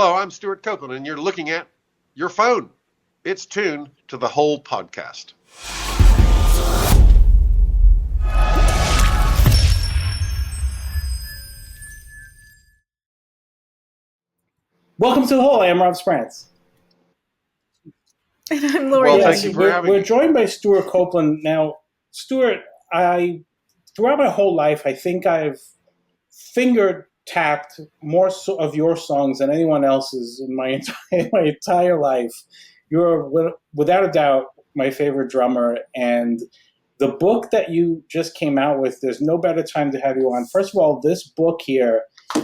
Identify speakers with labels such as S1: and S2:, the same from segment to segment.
S1: Hello, I'm Stewart Copeland, and you're looking at your phone. It's tuned to the whole podcast.
S2: Welcome to the Hall. I am Rob Sprantz.
S3: And I'm Lori.
S1: Well, thank you for having me.
S2: We're joined by Stewart Copeland. Now, Stewart, throughout my whole life, I think I've finger tapped more of your songs than anyone else's in my entire life. You're, without a doubt, my favorite drummer. And the book that you just came out with, there's no better time to have you on. First of all, this book here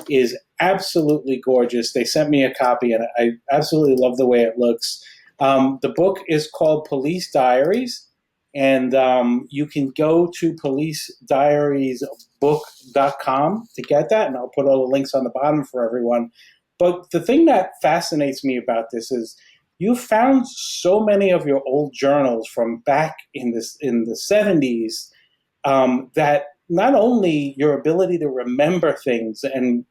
S2: is absolutely gorgeous. They sent me a copy, and I absolutely love the way it looks. The book is called Police Diaries. And you can go to policediariesbook.com to get that, and I'll put all the links on the bottom for everyone. But the thing that fascinates me about this is you found so many of your old journals from back in the 70s that not only your ability to remember things and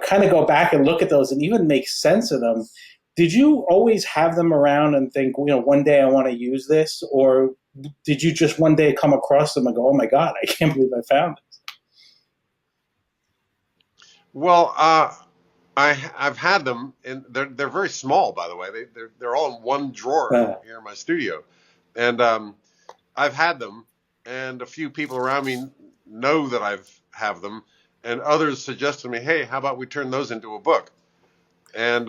S2: kind of go back and look at those and even make sense of them. Did you always have them around and think, one day I want to use this, or did you just one day come across them and go, oh my God, I can't believe I found it?
S1: Well, I've had them, and they're very small, by the way. They're all in one drawer here in my studio, and I've had them, and a few people around me know that I've have them, and others suggested to me, hey, how about we turn those into a book? And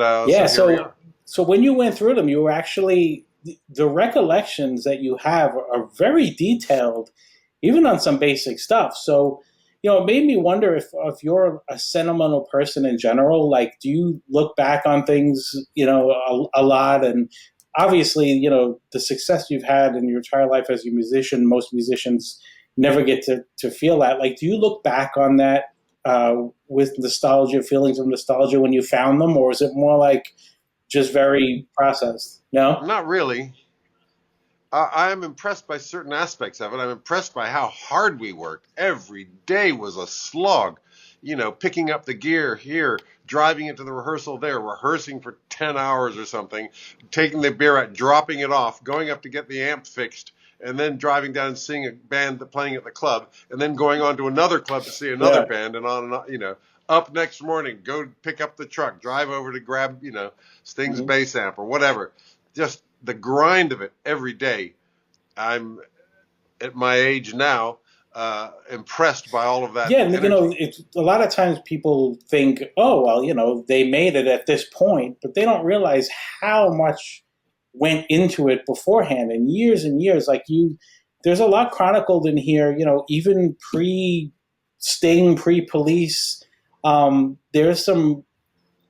S2: so when you went through them, you were actually, the recollections that you have are very detailed, even on some basic stuff. So, it made me wonder if you're a sentimental person in general. Like, do you look back on things, a lot? And obviously, the success you've had in your entire life as a musician, most musicians never get to feel that. Like, do you look back on that with nostalgia, feelings of nostalgia when you found them, or is it more like just very processed? No?
S1: Not really. I am impressed by certain aspects of it. I'm impressed by how hard we worked. Every day was a slog. Picking up the gear here, driving it to the rehearsal there, rehearsing for 10 hours or something, taking the beer out, dropping it off, going up to get the amp fixed, and then driving down and seeing a band playing at the club, and then going on to another club to see another band, and on and on, up next morning, go pick up the truck, drive over to grab, Sting's bass amp or whatever. Just the grind of it every day. I'm, at my age now, impressed by all of that.
S2: Yeah, and it's a lot of times people think, oh, well, they made it at this point, but they don't realize how much went into it beforehand and years. Like there's a lot chronicled in here, even pre-Sting, pre-Police. There's some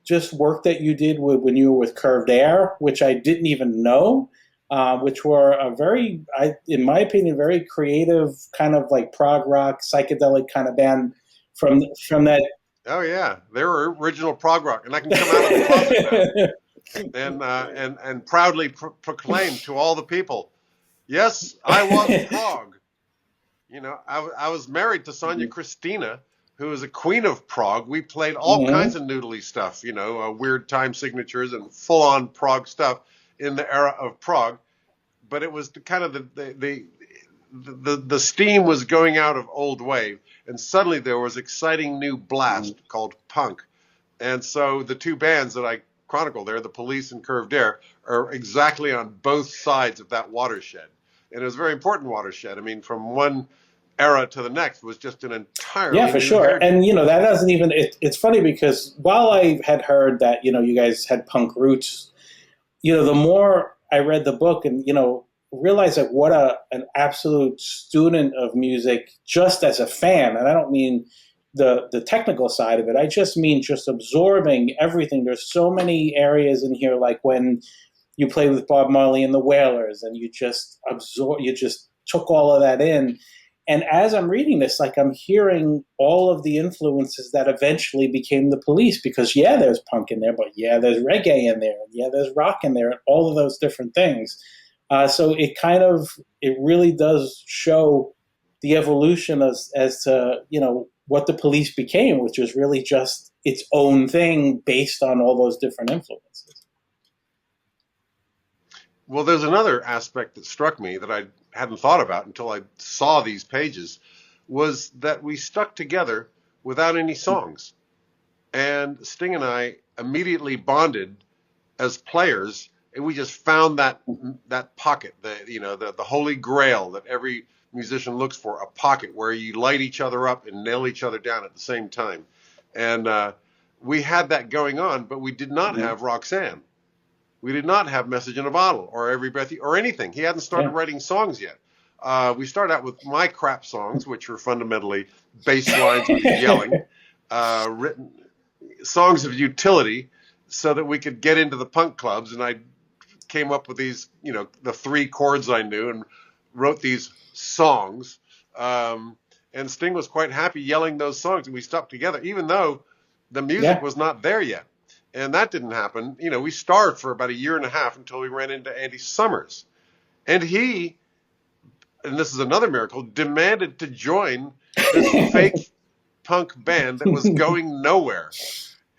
S2: just work that you did when you were with Curved Air, which I didn't even know, which were a very, in my opinion, very creative kind of like prog rock, psychedelic kind of band from that.
S1: Oh yeah, they were original prog rock, and I can come out of the closet now and proudly proclaim to all the people, yes, I was prog. I was married to Sonia Christina, who is a queen of prog. We played all kinds of noodly stuff, weird time signatures and full-on prog stuff in the era of prog. But it was kind of the steam was going out of old wave, and suddenly there was exciting new blast called punk. And so the two bands that I chronicle there, the Police and Curved Air, are exactly on both sides of that watershed. And it was a very important watershed. I mean, from one era to the next was just an entirely
S2: for
S1: new
S2: sure.
S1: heritage.
S2: And that doesn't even it's funny because while I had heard that you guys had punk roots, the more I read the book and realized like what an absolute student of music, just as a fan, and I don't mean the technical side of it, I just mean just absorbing everything. There's so many areas in here, like when you played with Bob Marley and the Wailers, and you just took all of that in. And as I'm reading this, like I'm hearing all of the influences that eventually became the Police, because there's punk in there, but there's reggae in there, and there's rock in there, and all of those different things. So it really does show the evolution as to what the Police became, which was really just its own thing based on all those different influences.
S1: Well, there's another aspect that struck me that I hadn't thought about until I saw these pages, was that we stuck together without any songs. And Sting and I immediately bonded as players, and we just found that pocket, the holy grail that every musician looks for, a pocket where you light each other up and nail each other down at the same time. And we had that going on, but we did not have Roxanne. We did not have Message in a Bottle or Every Breath or anything. He hadn't started writing songs yet. We started out with my crap songs, which were fundamentally bass lines with yelling, written songs of utility, so that we could get into the punk clubs. And I came up with these, the 3 chords I knew, and wrote these songs. And Sting was quite happy yelling those songs, and we stuck together, even though the music was not there yet. And that didn't happen. We starved for about a year and a half until we ran into Andy Summers. And he, and this is another miracle, demanded to join this fake punk band that was going nowhere.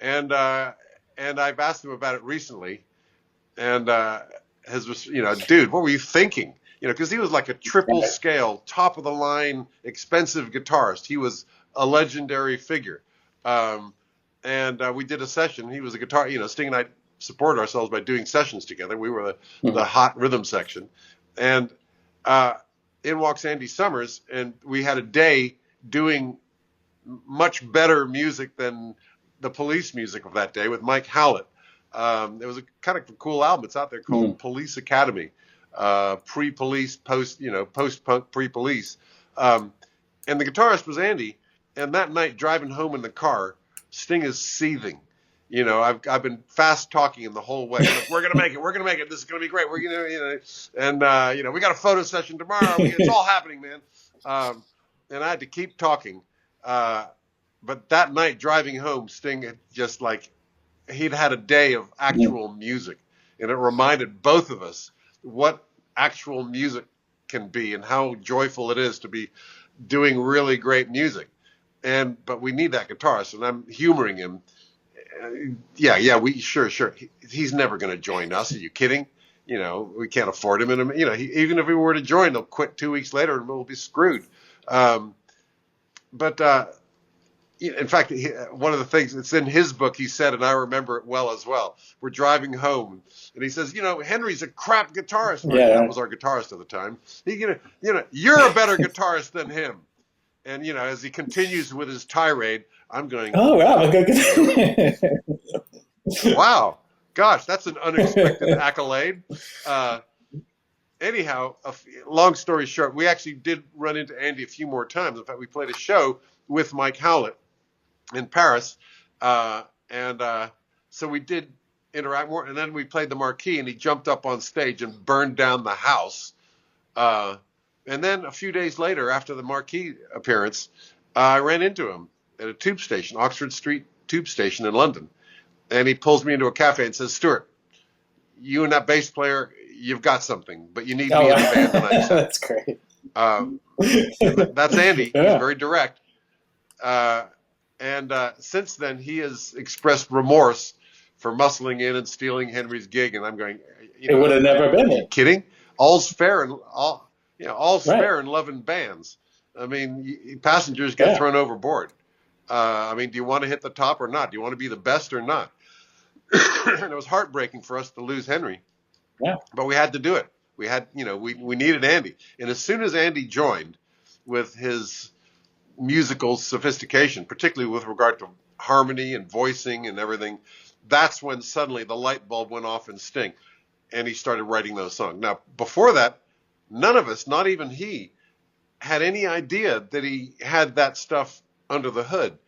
S1: And I've asked him about it recently, and dude, what were you thinking? Because he was like a triple scale, top of the line, expensive guitarist. He was a legendary figure. And we did a session. He was a guitar. Sting and I supported ourselves by doing sessions together. We were the hot rhythm section, and in walks Andy Summers, and we had a day doing much better music than the Police music of that day with Mike Howlett. It was a kind of cool album. It's out there called Police Academy, pre-Police, post-punk, pre-Police. And the guitarist was Andy. And that night, driving home in the car, Sting is seething. I've been fast talking him the whole way. Like, we're gonna make it. We're gonna make it. This is gonna be great. We're gonna, and we got a photo session tomorrow. It's all happening, man. And I had to keep talking. But that night, driving home, Sting had just he'd had a day of actual music, and it reminded both of us what actual music can be and how joyful it is to be doing really great music. But we need that guitarist, and I'm humoring him. Sure. He's never going to join us. Are you kidding? We can't afford him. And even if we were to join, they'll quit 2 weeks later, and we'll be screwed. In fact, one of the things that's in his book, he said, and I remember it well as well. We're driving home, and he says, Henry's a crap guitarist. That was our guitarist at the time. You're a better guitarist than him. And, as he continues with his tirade, I'm going,
S2: oh, wow.
S1: Wow. Gosh, that's an unexpected accolade. Anyhow, long story short, we actually did run into Andy a few more times. In fact, we played a show with Mike Howlett in Paris. So we did interact more. And then we played the Marquee, and he jumped up on stage and burned down the house. And then a few days later, after the Marquee appearance, I ran into him at a tube station, Oxford Street tube station in London. And he pulls me into a cafe and says, Stewart, you and that bass player, you've got something, but you need me in the band tonight.
S2: That's great.
S1: That's Andy. He's very direct. Since then, he has expressed remorse for muscling in and stealing Henry's gig. And I'm going,
S2: it would have never been.
S1: Are you kidding? All's fair in love and bands. I mean, passengers get thrown overboard. Do you want to hit the top or not? Do you want to be the best or not? And it was heartbreaking for us to lose Henry.
S2: Yeah.
S1: But we had to do it. We had, we needed Andy. And as soon as Andy joined with his musical sophistication, particularly with regard to harmony and voicing and everything, that's when suddenly the light bulb went off in Sting, and he started writing those songs. Now, before that, none of us, not even he, had any idea that he had that stuff under the hood.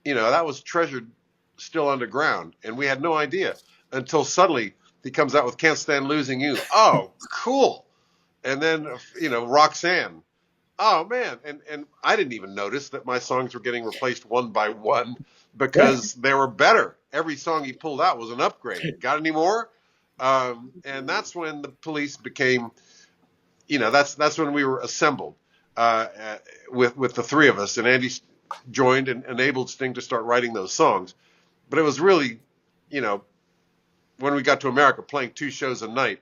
S1: That was treasured still underground, and we had no idea until suddenly he comes out with Can't Stand Losing You. Oh, cool. And then, Roxanne. Oh, man. And I didn't even notice that my songs were getting replaced one by one because they were better. Every song he pulled out was an upgrade. Got any more? And that's when the Police became, that's when we were assembled with the three of us. And Andy joined and enabled Sting to start writing those songs. But it was really, you know, when we got to America playing 2 shows a night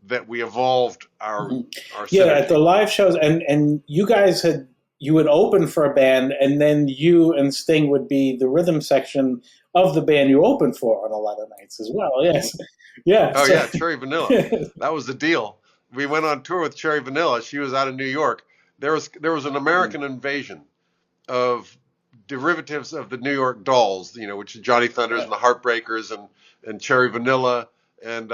S1: that we evolved
S2: Hmm.
S1: our
S2: Yeah, at the
S1: synergy.
S2: live shows, and you guys had you would open for a band, and then you and Sting would be the rhythm section of the band you opened for on a lot of nights as well. Yes, yeah.
S1: Oh
S2: So,
S1: yeah, Cherry Vanilla. That was the deal. We went on tour with Cherry Vanilla. She was out of New York. There was an American invasion of derivatives of the New York Dolls, which is Johnny Thunders and the Heartbreakers and Cherry Vanilla and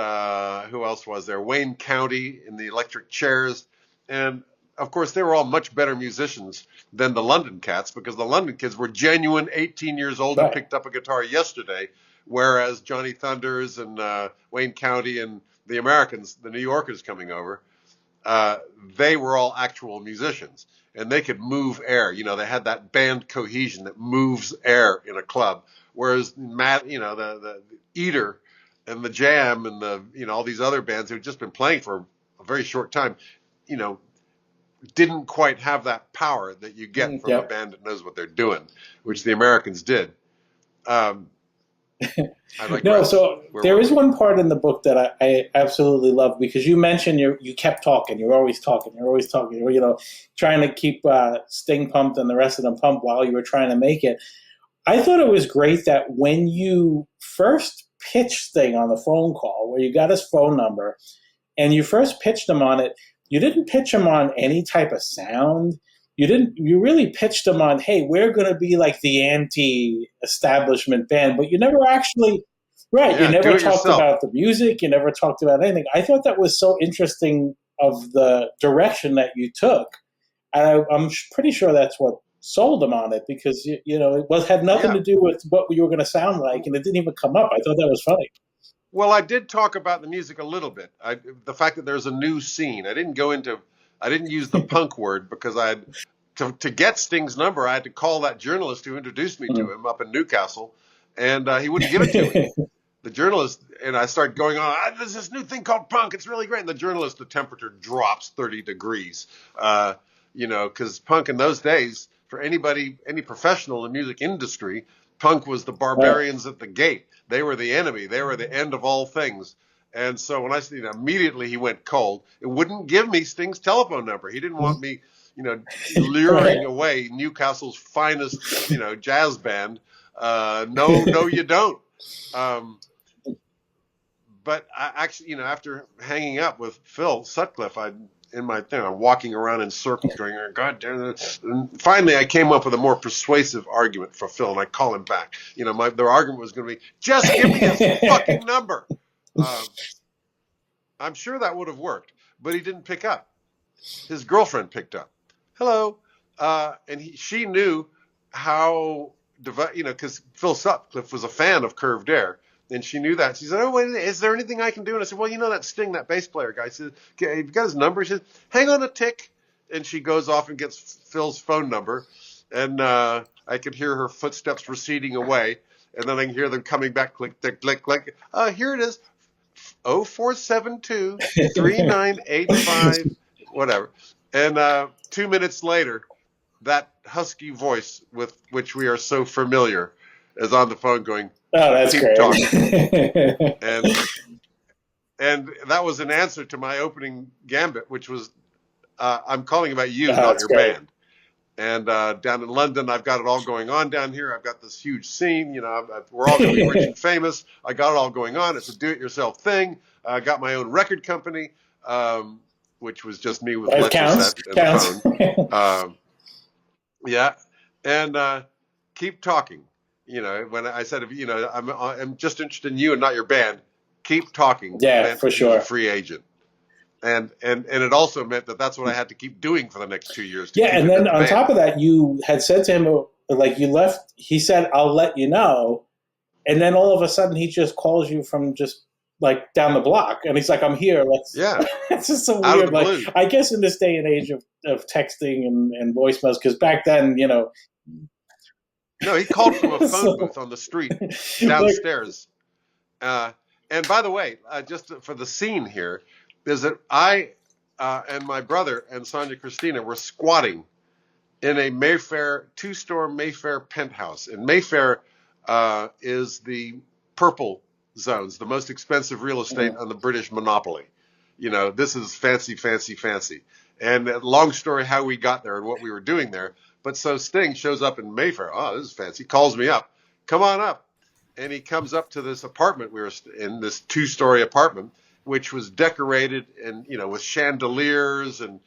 S1: who else was there? Wayne County in the Electric Chairs, and of course they were all much better musicians than the London cats because the London kids were genuine 18 years old and
S2: right.
S1: picked up a guitar yesterday, whereas Johnny Thunders and Wayne County and the Americans, the New Yorkers coming over, they were all actual musicians and they could move air. They had that band cohesion that moves air in a club. Whereas Matt, the Eater and the Jam and all these other bands who'd just been playing for a very short time, you know, didn't quite have that power that you get from a
S2: Yep.
S1: band that knows what they're doing, which the Americans did. Um, I
S2: No,
S1: digress.
S2: so
S1: Where
S2: there
S1: were
S2: is
S1: we?
S2: one part in the book that I absolutely love because you mentioned you kept talking. You're always talking. You're always talking. Trying to keep Sting pumped and the rest of them pumped while you were trying to make it. I thought it was great that when you first pitched Sting on the phone call, where you got his phone number, and you first pitched him on it, you didn't pitch him on any type of sound. You really pitched him on, hey, we're going to be like the anti-establishment band, but you never actually, right, you
S1: Yeah, do
S2: never
S1: it
S2: talked
S1: yourself.
S2: about the music, you never talked about anything. I thought that was so interesting of the direction that you took. And I'm pretty sure that's what sold him on it because, had nothing
S1: Yeah.
S2: to do with what you were going to sound like, and it didn't even come up. I thought that was funny.
S1: Well, I did talk about the music a little bit. The fact that there's a new scene. I didn't use the punk word because to get Sting's number, I had to call that journalist who introduced me to him up in Newcastle, and he wouldn't give it to me. The journalist, and I started going on, there's this new thing called punk. It's really great. And the journalist, the temperature drops 30 degrees, because punk in those days, for any professional in the music industry, punk was the
S2: Right.
S1: barbarians at the gate. They were the enemy. They were the end of all things. And so when immediately he went cold. It wouldn't give me Sting's telephone number. He didn't want me,
S2: Right.
S1: luring away Newcastle's finest, jazz band. No, no, you don't. Um, but I actually, after hanging up with Phil Sutcliffe, I'm walking around in circles going, oh, God damn it. And finally, I came up with a more persuasive argument for Phil, and I call him back. Their argument was going to be, just give me his fucking number. I'm sure that would have worked, but he didn't pick up. His girlfriend picked up. Hello. And she knew how, because Phil Sutcliffe was a fan of Curved Air. And she knew that. She said, oh, wait, is there anything I can do? And I said, well, that Sting, that bass player guy. She said, okay, you've got his number. She said, hang on a tick. And she goes off and gets Phil's phone number. And I could hear her footsteps receding away. And then I can hear them coming back, click, click, click, click. Here it is, 0472 3985, whatever. And 2 minutes later, that husky voice with which we are so familiar is on the phone going,
S2: Oh, that's
S1: keep
S2: great.
S1: talking. And that was an answer to my opening gambit, which was, I'm calling about you,
S2: Oh,
S1: not
S2: that's
S1: your
S2: great.
S1: band. And down in London, I've got it all going on down here. I've got this huge scene. We're all going to be rich and famous. I got it all going on. It's a do-it-yourself thing. I got my own record company, which was just me with
S2: It counts.
S1: Letraset and
S2: Counts.
S1: the phone. Yeah, and keep talking. When I said, I'm just interested in you and not your band. Keep talking
S2: Yeah,
S1: meant
S2: for
S1: he was a
S2: sure.
S1: free agent. And it also meant that that's what I had to keep doing for the next 2 years to
S2: Yeah,
S1: keep
S2: and
S1: him in
S2: then
S1: the
S2: on
S1: band.
S2: top of that, you had said to him, like you left. He said, "I'll let you know," and then all of a sudden, he just calls you from just like down the block, and he's like, "I'm here." Let's.
S1: Yeah,
S2: It's just so
S1: out of
S2: weird.
S1: the
S2: Like
S1: blue.
S2: I guess in this day and age of texting and voicemails, because back then,
S1: No, he called from a phone
S2: so
S1: booth on the street
S2: like
S1: downstairs. Uh, and by the way, just for the scene here, is that I and my brother and Sonia Christina were squatting in a Mayfair, two-store Mayfair penthouse. In Mayfair, is the purple zones, the most expensive real estate on the British monopoly. This is fancy, fancy, fancy. And long story how we got there and what we were doing there. But so Sting shows up in Mayfair. Oh, this is fancy. Calls me up. Come on up. And he comes up to this apartment we were in, this 2-story apartment, which was decorated and with chandeliers and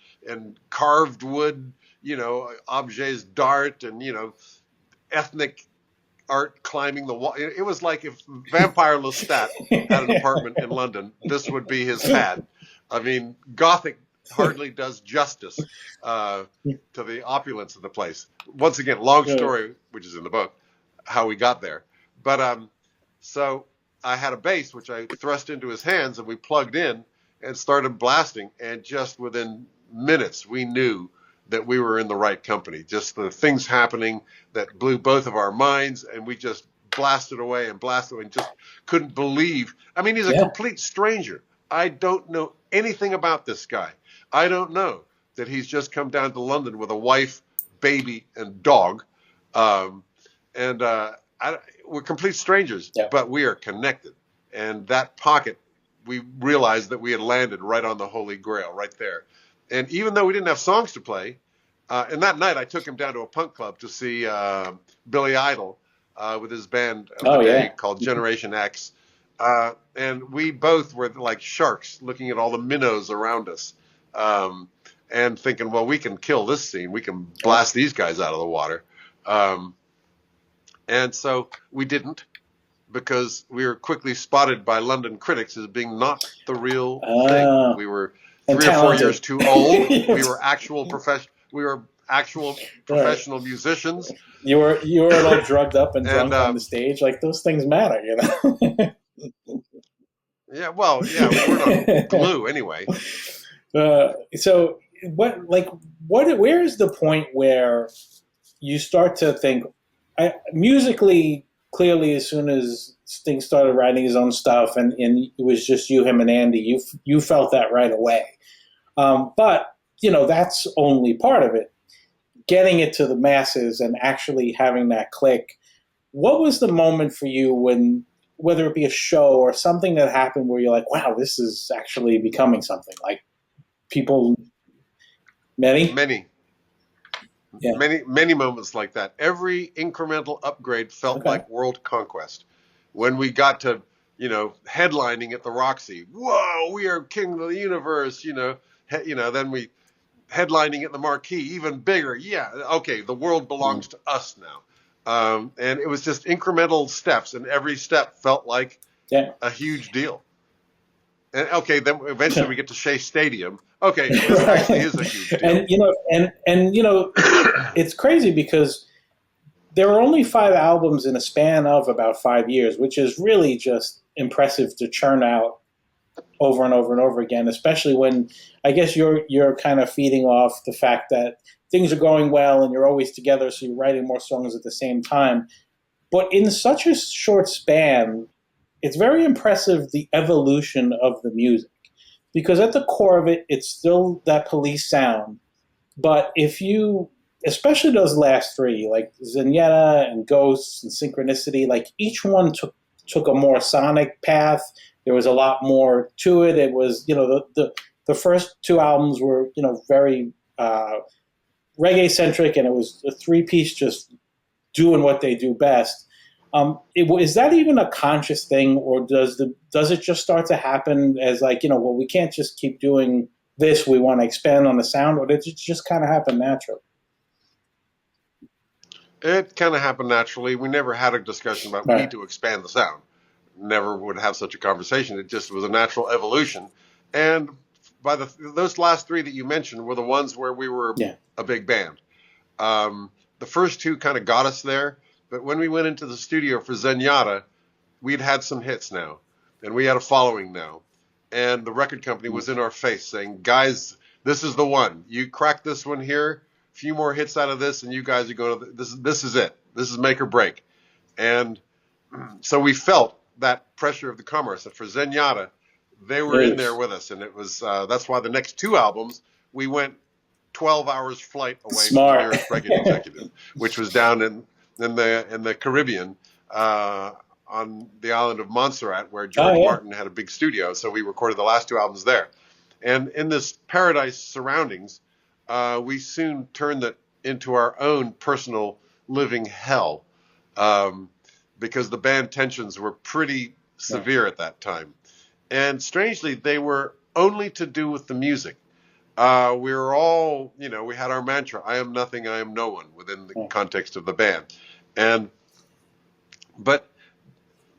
S1: carved wood, objets d'art and ethnic art climbing the wall. It was like if Vampire Lestat had an apartment in London, this would be his pad. I mean, Gothic hardly does justice to the opulence of the place. Once again, long story, which is in the book, how we got there. But so I had a bass, which I thrust into his hands, and we plugged in and started blasting. And just within minutes, we knew that we were in the right company. Just the things happening that blew both of our minds, and we just blasted away and just couldn't believe. I mean, he's a complete stranger. I don't know anything about this guy. I don't know that he's just come down to London with a wife, baby, and dog. We're complete strangers, but we are connected. And that pocket, we realized that we had landed right on the Holy Grail, right there. And even though we didn't have songs to play, and that night I took him down to a punk club to see Billy Idol with his band of the day called Generation X. And we both were like sharks looking at all the minnows around us and thinking, well, we can kill this scene. We can blast these guys out of the water. And so we didn't, because we were quickly spotted by London critics as being not the real thing. We were 3 or 4 years too old. We were actual professional musicians.
S2: You were all drugged up and drunk on the stage. Like, those things matter,
S1: Yeah, well, we weren't on glue anyway.
S2: So where is the point where you start to think, musically, clearly, as soon as Sting started writing his own stuff and it was just you, him, and Andy, you felt that right away. But, that's only part of it. Getting it to the masses and actually having that click. What was the moment for you when, whether it be a show or something that happened where you're like, wow, this is actually becoming something? Like, people, many?
S1: Yeah. Many moments like that. Every incremental upgrade felt like world conquest. When we got to, headlining at the Roxy, whoa, we are king of the universe, then we headlining at the Marquee, even bigger. Yeah, okay, the world belongs to us now. And it was just incremental steps, and every step felt like a huge deal. And then eventually we get to Shea Stadium. Okay, this actually is a huge deal.
S2: And it's crazy because there were only 5 albums in a span of about 5 years, which is really just impressive to churn out over and over and over again, especially when I guess you're kind of feeding off the fact that things are going well and you're always together, so you're writing more songs at the same time. But in such a short span, it's very impressive, the evolution of the music, because at the core of it, it's still that Police sound. But if you, especially those last 3, like Zenyatta and Ghosts and Synchronicity, like each one took a more sonic path. There was a lot more to it. It was, the first 2 albums were, very reggae centric, and it was a 3-piece just doing what they do best. Is that even a conscious thing, or does it just start to happen as like, well, we can't just keep doing this, we want to expand on the sound, or did it just kind of happen naturally?
S1: It kind of happened naturally. We never had a discussion about we need to expand the sound. Never would have such a conversation. It just was a natural evolution. And by those last 3 that you mentioned were the ones where we were a big band. The first 2 kind of got us there. But when we went into the studio for Zenyatta, we'd had some hits now, and we had a following now. And the record company was in our face saying, guys, this is the one. You crack this one here, a few more hits out of this, and you guys are going to, this is it. This is make or break. And so we felt that pressure of the commerce. And for Zenyatta, they were in there with us. And it was, that's why the next 2 albums, we went 12 hours flight away from the nearest record executive, which was down in the Caribbean, on the island of Montserrat, where
S2: Oh,
S1: George
S2: yeah.
S1: Martin had a big studio. So we recorded the last 2 albums there. And in this paradise surroundings, we soon turned it into our own personal living hell, because the band tensions were pretty severe at that time. And strangely, they were only to do with the music. We were all, we had our mantra, I am nothing, I am no one, within the context of the band. But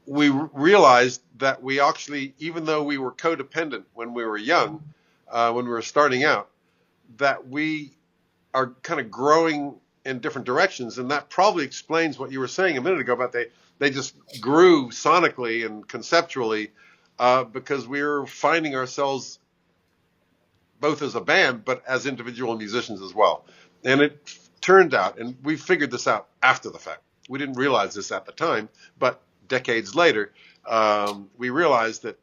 S1: we realized that we actually, even though we were codependent when we were young, when we were starting out, that we are kind of growing in different directions. And that probably explains what you were saying a minute ago about they just grew sonically and conceptually, because we were finding ourselves both as a band, but as individual musicians as well. And it turned out, and we figured this out after the fact. We didn't realize this at the time, but decades later, we realized that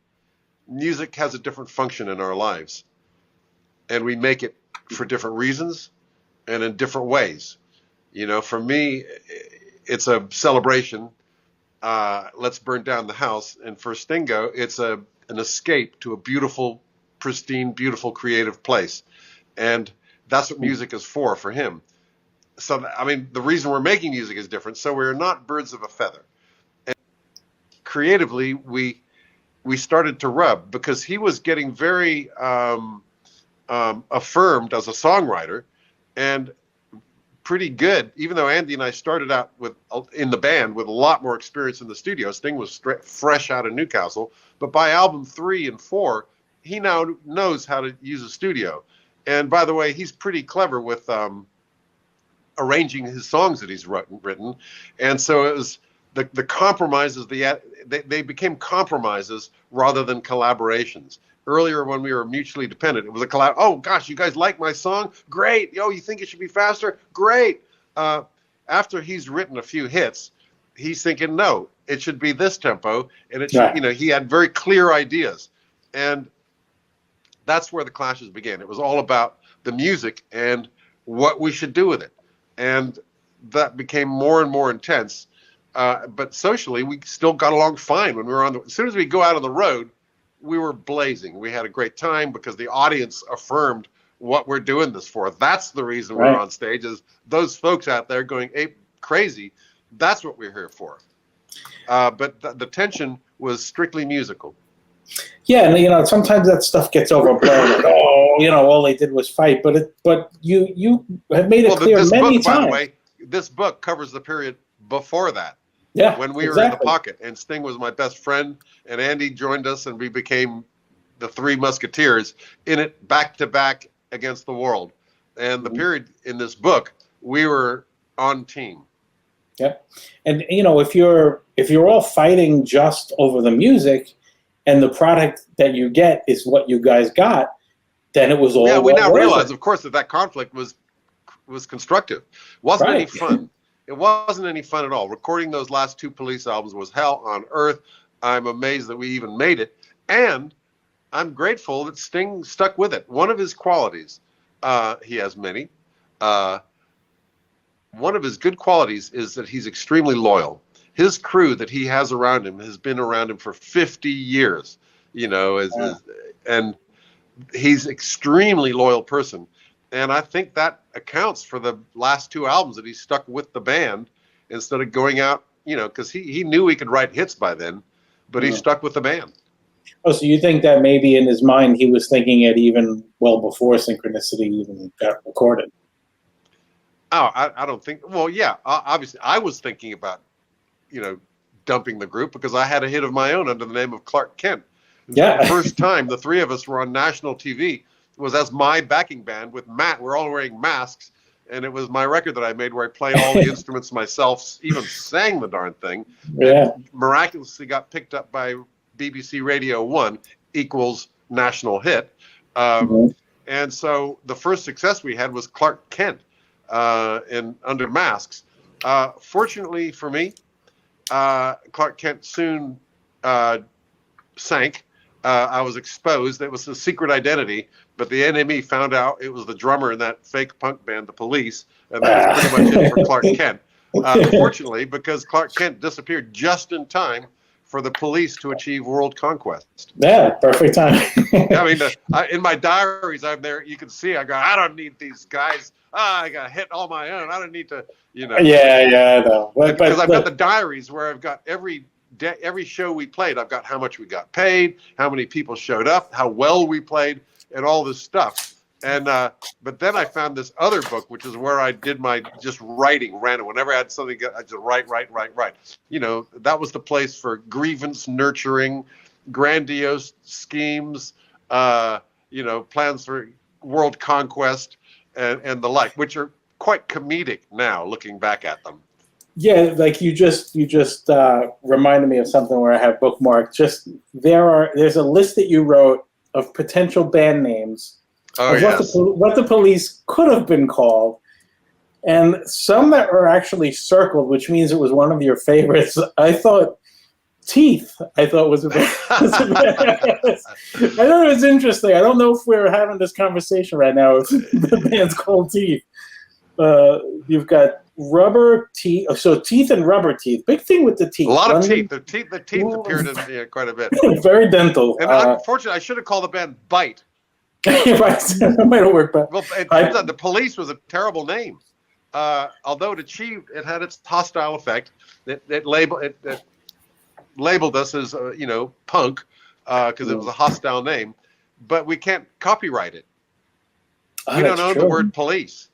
S1: music has a different function in our lives. And we make it for different reasons and in different ways. For me, it's a celebration. Let's burn down the house. And for Stingo, it's an escape to a beautiful, pristine, beautiful, creative place. And that's what music is for him. So, the reason we're making music is different. So we're not birds of a feather. And creatively, we started to rub, because he was getting very affirmed as a songwriter and pretty good, even though Andy and I started out in the band with a lot more experience in the studio. Sting was fresh out of Newcastle. But by album 3 and 4, he now knows how to use a studio. And by the way, he's pretty clever with arranging his songs that he's written. And so it was the compromises, they became compromises rather than collaborations. Earlier, when we were mutually dependent, it was a collab. Oh, gosh, you guys like my song? Great. Yo, you think it should be faster? Great. After he's written a few hits, he's thinking, no, it should be this tempo. And it should, he had very clear ideas. And that's where the clashes began. It was all about the music and what we should do with it. And that became more and more intense. But socially, we still got along fine when we were as soon as we go out on the road, we were blazing. We had a great time because the audience affirmed what we're doing this for. That's the reason we're on stage, is those folks out there going ape crazy. That's what we're here for. But the tension was strictly musical.
S2: Yeah, and sometimes that stuff gets overblown. Like, all they did was fight. But you have made it clear many times.
S1: By the way, this book covers the period before that.
S2: Yeah,
S1: when we were in the pocket, and Sting was my best friend, and Andy joined us, and we became the Three Musketeers in it, back to back against the world. And the period in this book, we were on team.
S2: Yep. And if you're all fighting just over the music, and the product that you get is what you guys got, then it was all.
S1: Yeah, we now realize, of course, that conflict was constructive. Wasn't any fun. It wasn't any fun at all. Recording those last 2 Police albums was hell on earth. I'm amazed that we even made it. And I'm grateful that Sting stuck with it. One of his qualities, he has many. One of his good qualities is that he's extremely loyal. His crew that he has around him has been around him for 50 years, and he's an extremely loyal person. And I think that accounts for the last 2 albums that he stuck with the band instead of going out, because he knew he could write hits by then, but he stuck with the band.
S2: Oh, so you think that maybe in his mind he was thinking it even well before Synchronicity even got recorded?
S1: Oh, I don't think. Well, yeah, obviously I was thinking about, dumping the group because I had a hit of my own under the name of Clark Kent.
S2: Yeah.
S1: The first time the 3 of us were on national TV was as my backing band with Matt. We're all wearing masks, and it was my record that I made where I played all the instruments myself, even sang the darn thing.
S2: Yeah.
S1: And miraculously got picked up by BBC Radio 1 equals national hit. And so the first success we had was Clark Kent in Under Masks. Fortunately for me, Clark Kent soon sank. I was exposed. It was a secret identity, but the NME found out it was the drummer in that fake punk band, The Police, and that was pretty much it for Clark Kent. Fortunately, because Clark Kent disappeared just in time for the police to achieve world conquest.
S2: Yeah, perfect time.
S1: I mean, in my diaries, I'm there. You can see, I go, I don't need these guys. I got hit all my own. I don't need to,
S2: Yeah, I know.
S1: Because I've got the diaries where I've got every show we played. I've got how much we got paid, how many people showed up, how well we played, and all this stuff. And but then I found this other book, which is where I did my just writing random. Whenever I had something, I just write. That was the place for grievance nurturing, grandiose schemes, plans for world conquest, and the like, which are quite comedic now, looking back at them.
S2: Yeah, like you just reminded me of something where I have bookmarked. There's a list that you wrote of potential band names.
S1: Oh, yes.
S2: What the police could have been called, and some that are actually circled, which means it was one of your favorites. I thought Teeth. I thought was a bit. I thought it was interesting. I don't know if we're having this conversation right now. If the band's called Teeth. You've got rubber teeth. So teeth and rubber teeth. Big thing with the teeth.
S1: A lot of teeth. The teeth appeared in quite a bit.
S2: Very dental.
S1: And unfortunately, I should have called the band Bite.
S2: Right, that might have worked. But
S1: well, it turns out the Police was a terrible name. Although it had its hostile effect. It labeled us as punk because it was a hostile name, but we can't copyright it. We don't own the word Police.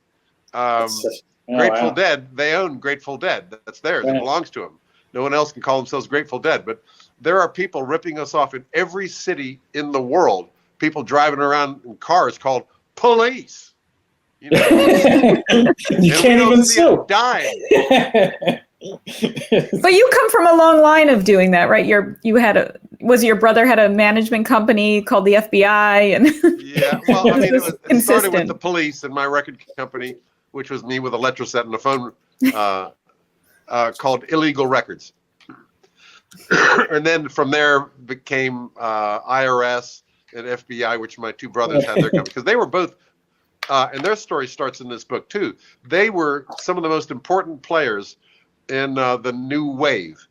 S1: Grateful Dead, they own Grateful Dead. That's theirs. It belongs to them. No one else can call themselves Grateful Dead. But there are people ripping us off in every city in the world. People driving around in cars called Police.
S2: You can't even sue.
S1: Dying.
S3: But you come from a long line of doing that, right? Your brother had a management company called the FBI, and
S1: yeah. Well, I mean, it started with the Police and my record company, which was me with a letter set and a phone, called Illegal Records, and then from there became IRS and FBI, which my two brothers had their company because they were both. And their story starts in this book too. They were some of the most important players in the new wave.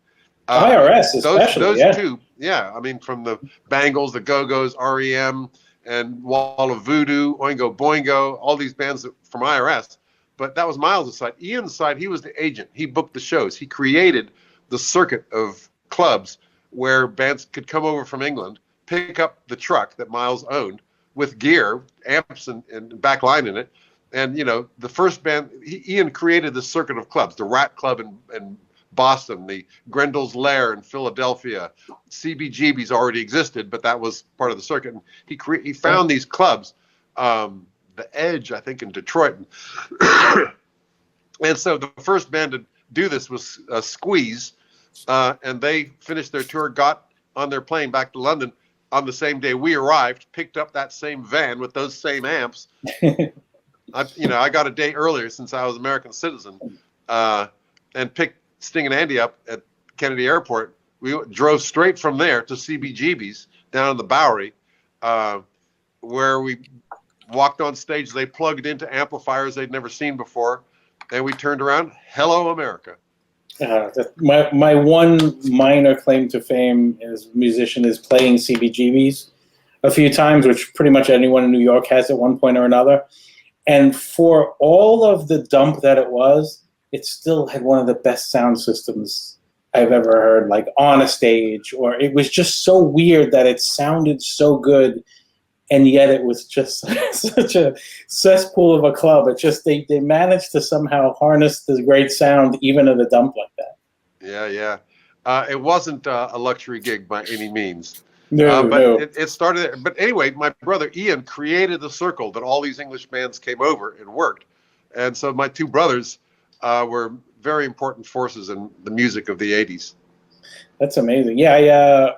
S2: IRS, especially.
S1: Those two, yeah. I mean, from the Bangles, the Go-Go's, REM, and Wall of Voodoo, Oingo Boingo, all these bands from IRS. But that was Miles' side. Ian's side, he was the agent. He booked the shows. He created the circuit of clubs where bands could come over from England, pick up the truck that Miles owned with gear, amps and backline in it. And, the first band, Ian created the circuit of clubs, the Rat Club in Boston, the Grendel's Lair in Philadelphia. CBGB's already existed, but that was part of the circuit. And he found these clubs, the Edge, I think, in Detroit. And so the first band to do this was Squeeze, and they finished their tour, got on their plane back to London on the same day we arrived, picked up that same van with those same amps. I got a day earlier since I was an American citizen, and picked Sting and Andy up at Kennedy Airport. We drove straight from there to CBGB's down in the Bowery, where we walked on stage. They plugged into amplifiers they'd never seen before, and we turned around. Hello, America.
S2: My one minor claim to fame as a musician is playing CBGB's a few times, which pretty much anyone in New York has at one point or another. And for all of the dump that it still had one of the best sound systems I've ever heard, like on a stage, or it was just so weird that it sounded so good. And yet it was just such a cesspool of a club. It just, they managed to somehow harness this great sound even at a dump like that.
S1: Yeah. It wasn't a luxury gig by any means.
S2: No.
S1: It started there. But anyway, my brother Ian created the circle that all these English bands came over and worked. And so my two brothers were very important forces in the music of the 80s.
S2: That's amazing. Yeah,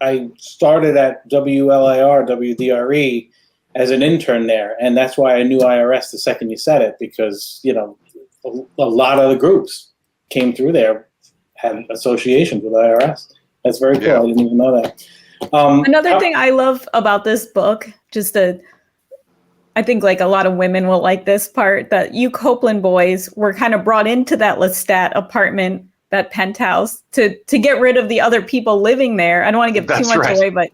S2: I started at WDRE as an intern there, and that's why I knew IRS the second you said it, because a lot of the groups came through there, had associations with IRS. That's very cool. Yeah. I didn't even know that.
S3: Another thing I love about this book, I think like a lot of women will like this part, that you Copeland boys were kind of brought into that Lestat apartment, that penthouse, to get rid of the other people living there. I don't want to give too much away, but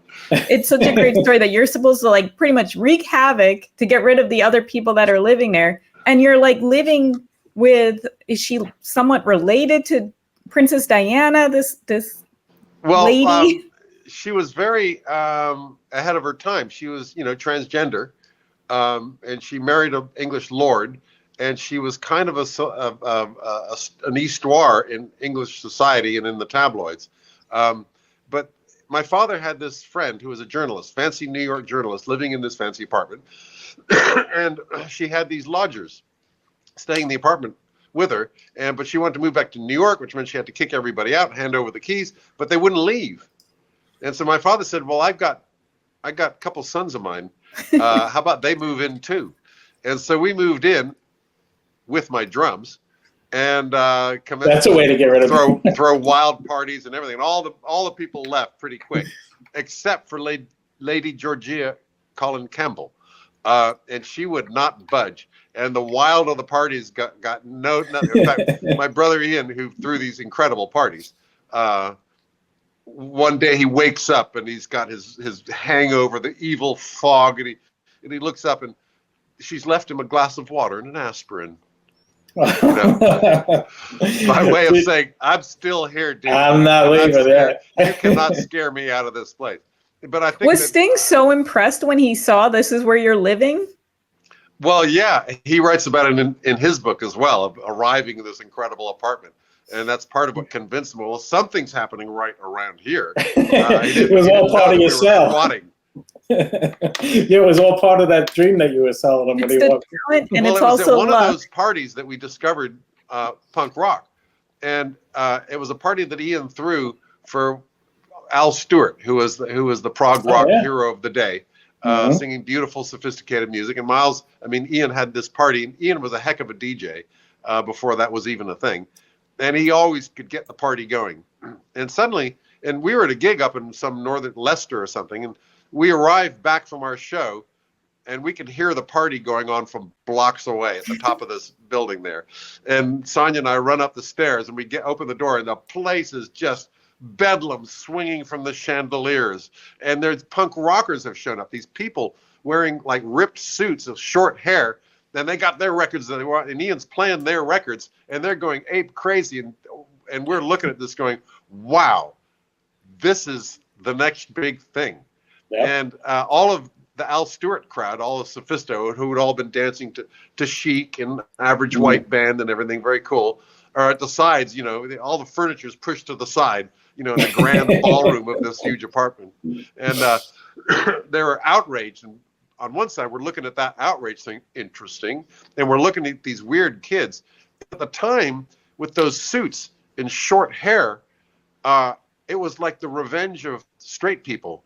S3: it's such a great story that you're supposed to like pretty much wreak havoc to get rid of the other people that are living there. And you're like living with, is she somewhat related to Princess Diana, this lady?
S1: She was very ahead of her time. She was, transgender, and she married an English lord, and she was kind of an histoire in English society and in the tabloids. But my father had this friend who was a journalist, fancy New York journalist, living in this fancy apartment, and she had these lodgers staying in the apartment with her, but she wanted to move back to New York, which meant she had to kick everybody out, hand over the keys, but they wouldn't leave. And so my father said, well, I got a couple sons of mine. How about they move in too? And so we moved in with my drums, and
S2: that's a way to get rid of
S1: throw wild parties and everything. And all the people left pretty quick, except for Lady Georgia Colin Campbell, and she would not budge. And the wild of the parties got no. In fact, my brother Ian, who threw these incredible parties, one day he wakes up and he's got his hangover, the evil fog, and he looks up and she's left him a glass of water and an aspirin. By way of saying, I'm still here, dude.
S2: I'm not leaving.
S1: You cannot scare me out of this place. But I think
S3: was Sting so impressed when he saw this is where you're living?
S1: Well, yeah, he writes about it in his book as well, of arriving in this incredible apartment. And that's part of what convinced him, well, something's happening right around here.
S2: It was all part of your sell. Yeah, it was all part of that dream that you were selling him.
S3: It's the talent, and it's also
S1: one of those parties that we discovered punk rock. And it was a party that Ian threw for Al Stewart, who was the prog rock hero of the day. Singing beautiful, sophisticated music. And Ian had this party, and Ian was a heck of a DJ before that was even a thing. And he always could get the party going. And suddenly, and we were at a gig up in some northern Leicester or something, and we arrived back from our show, and we could hear the party going on from blocks away at the top of this building there. And Sonia and I run up the stairs, and we open the door, and the place is just bedlam swinging from the chandeliers, and there's punk rockers have shown up, these people wearing like ripped suits of short hair, and they got their records that they want, and Ian's playing their records, and they're going ape crazy, and we're looking at this going, wow, this is the next big thing. Yep. And all of the Al Stewart crowd, all of Sophisto, who had all been dancing to Chic and Average White Band and everything, very cool, are at the sides, all the furniture's pushed to the side, in the grand ballroom of this huge apartment. And they were outraged. And on one side, we're looking at that outrage thing, interesting. And we're looking at these weird kids. At the time, with those suits and short hair, it was like the revenge of straight people.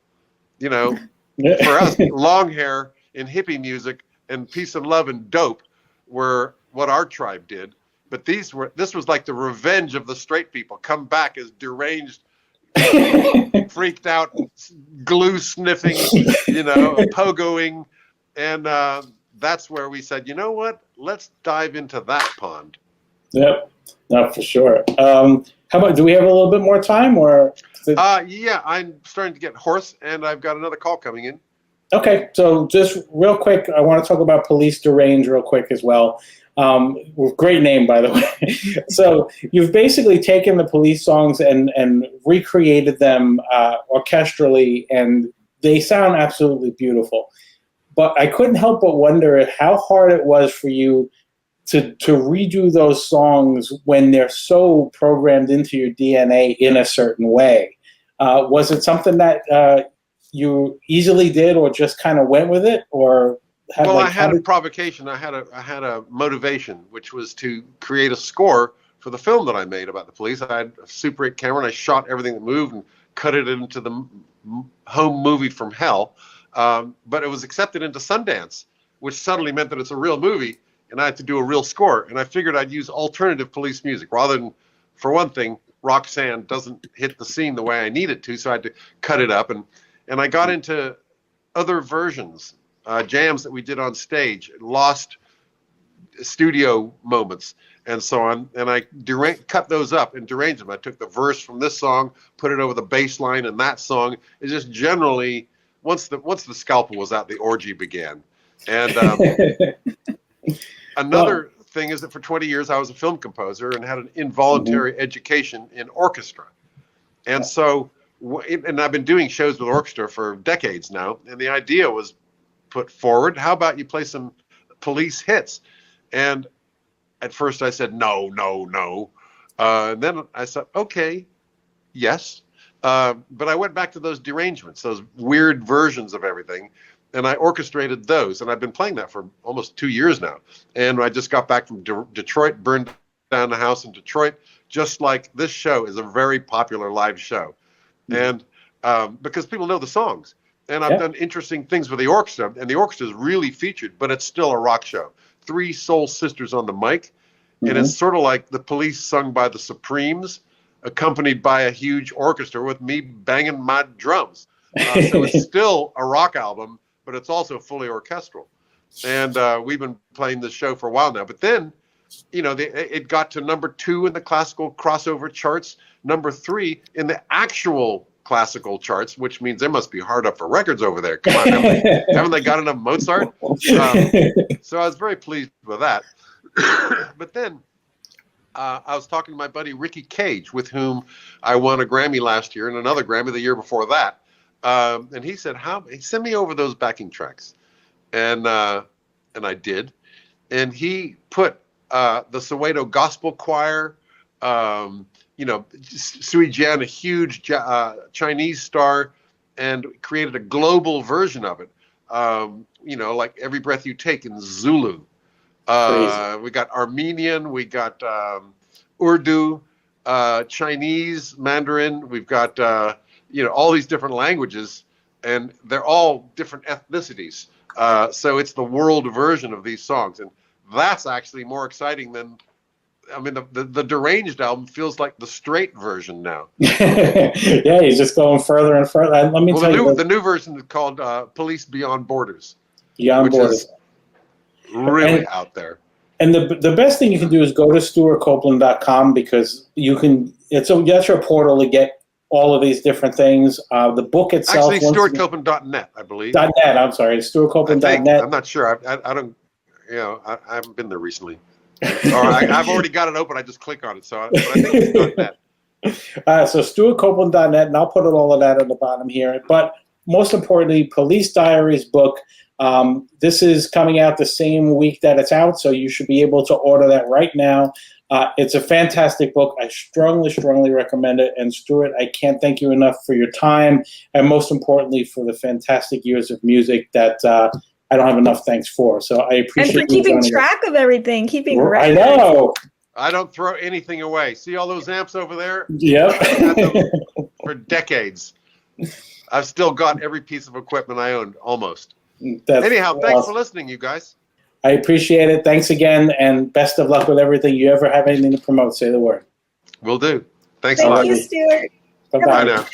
S1: For us, long hair and hippie music and peace and love and dope were what our tribe did. But this was like the revenge of the straight people, come back as deranged, freaked out, glue sniffing, pogoing. And that's where we said, you know what? Let's dive into that pond.
S2: Yep, not for sure. How about, do we have a little bit more time or?
S1: Yeah, I'm starting to get hoarse and I've got another call coming in.
S2: Okay, so just real quick, I want to talk about Police Deranged real quick as well. Great name, by the way. So you've basically taken the Police songs and recreated them orchestrally, and they sound absolutely beautiful. But I couldn't help but wonder how hard it was for you to redo those songs when they're so programmed into your DNA in a certain way. Was it something that you easily did, or just kind of went with it, or?
S1: I had a provocation. I had a motivation, which was to create a score for the film that I made about the police. I had a Super 8 camera, and I shot everything that moved and cut it into the home movie from hell. But it was accepted into Sundance, which suddenly meant that it's a real movie, and I had to do a real score. And I figured I'd use alternative police music rather than, for one thing, Roxanne doesn't hit the scene the way I need it to, so I had to cut it up. And I got into other versions jams that we did on stage, lost studio moments, and so on. And I cut those up and deranged them. I took the verse from this song, put it over the bass line in that song. It just generally, once the scalpel was out, the orgy began. And another thing is that for 20 years I was a film composer and had an involuntary education in orchestra. And so, and I've been doing shows with orchestra for decades now. And the idea was put forward, how about you play some Police hits? And at first I said, no. And then I said, okay, yes. But I went back to those derangements, those weird versions of everything. And I orchestrated those. And I've been playing that for almost 2 years now. And I just got back from Detroit, burned down the house in Detroit, just like this show is a very popular live show. And because people know the songs. And I've done interesting things with the orchestra. And the orchestra is really featured, but it's still a rock show. 3 soul sisters on the mic. And it's sort of like the Police sung by the Supremes, accompanied by a huge orchestra with me banging my drums. So it's still a rock album, but it's also fully orchestral. And we've been playing this show for a while now. But then, you know, it got to number 2 in the classical crossover charts, number 3 in the actual classical charts, which means they must be hard up for records over there. Come on, haven't they got enough Mozart? So I was very pleased with that. But then I was talking to my buddy Ricky Cage, with whom I won a Grammy last year and another Grammy the year before that. And he said, send me over those backing tracks. And I did. And he put the Soweto Gospel Choir, you know, Sui Jian, a huge Chinese star, and created a global version of it. You know, like Every Breath You Take in Zulu. We got Armenian, we got Urdu, Chinese, Mandarin. We've got, you know, all these different languages, and they're all different ethnicities. So it's the world version of these songs. And that's actually more exciting than, I mean, the Deranged album feels like the straight version now.
S2: Yeah, he's just going further and further. Let me tell you,
S1: the new version is called Police Beyond Borders.
S2: Beyond Borders.
S1: Really out there.
S2: And the best thing you can do is go to StewartCopeland.com, because you can. That's your portal to get all of these different things. The book itself.
S1: Actually, StewartCopeland.net, I believe.
S2: .net. I'm sorry, StewartCopeland.net.
S1: I'm not sure. I don't. You know, I haven't been there recently. Or I've already got it open. I just click on it. But I think it's .net.
S2: So StewartCopeland.net, and I'll put all of that on the bottom here. But most importantly, Police Diaries book. This is coming out the same week that it's out, so you should be able to order that right now. It's a fantastic book. I strongly recommend it. And Stewart, I can't thank you enough for your time, and most importantly for the fantastic years of music that I don't have enough thanks for. So I appreciate you.
S3: And for keeping track of everything, keeping records.
S2: I know.
S1: I don't throw anything away. See all those amps over there?
S2: Yep.
S1: I've had them for decades. I've still got every piece of equipment I owned, almost. Anyhow, thanks for listening, you guys.
S2: I appreciate it. Thanks again, and best of luck with everything. You ever have anything to promote, say the word.
S1: Will do. Thanks a lot.
S3: Thank you, Stewart.
S2: Bye-bye
S1: now.